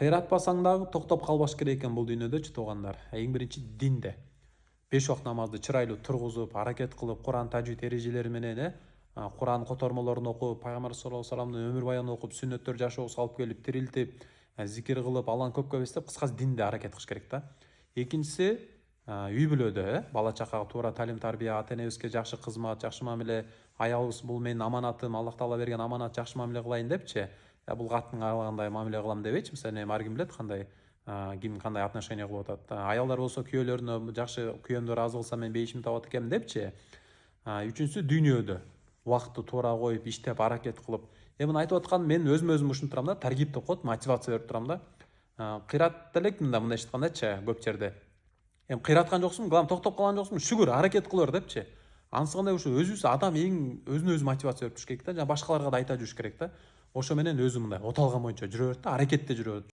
Кыйратпасаң дагы токтоп калбаш керек экен бул дүйнөдөчү туугандар. Эң биринчи динде. 5 вакыт намазды чырайлуу тургузуп, аракет кылып, Куран тажвид эрежелери менен Куран котормолорун окуп, пайгамбар саллаллаху алейхи вассаламдын өмүр баянын окуп, сүннөттөр жашоого салып келип, тирилтип, зикир кылып, Алланы көпкө эстеп, кыскасы динде аракет кылыш керек да. Экинчиси, үй бүлөдө, бала чакага туура талим тарбия, ата энебизге жакшы кызмат, жакшы мамиле, аялыбыз бул менин аманатым, Аллах Таала берген аманат, жакшы мамиле кылайын депчи. Бул каттың кандай мамиле кылам дебейчи, мисалы эми ар ким билет кандай ким кандай отношение кылып атат. Аялдар болсо күйөөлөрүнө жакшы күйөөм разы кылса мен бейишимди табат экенмин депчи. Үчүнчүсү дүйнөдө убакытты туура коюп, иштеп, аракет кылып. Муну айтып атканым мен өзүм ушинтип турам да, таргип деп коет, мотивация берип турам да. Кыйратып элекмин да мындай эчиткандачы көп жерде. Эми кыйраткан жоксуң, главное токтоп калган жоксуң, шүгүр, аракет кыла бер депчи. Анысы кандай ушу өзүбүз адам эң өзүнө өзү мотивация берип туруш керек да, жана башкаларга да айта жүрүш керек да. Ошо менен өзү мындай оталган боюнча жүрө берет да, аракетте жүрө берет.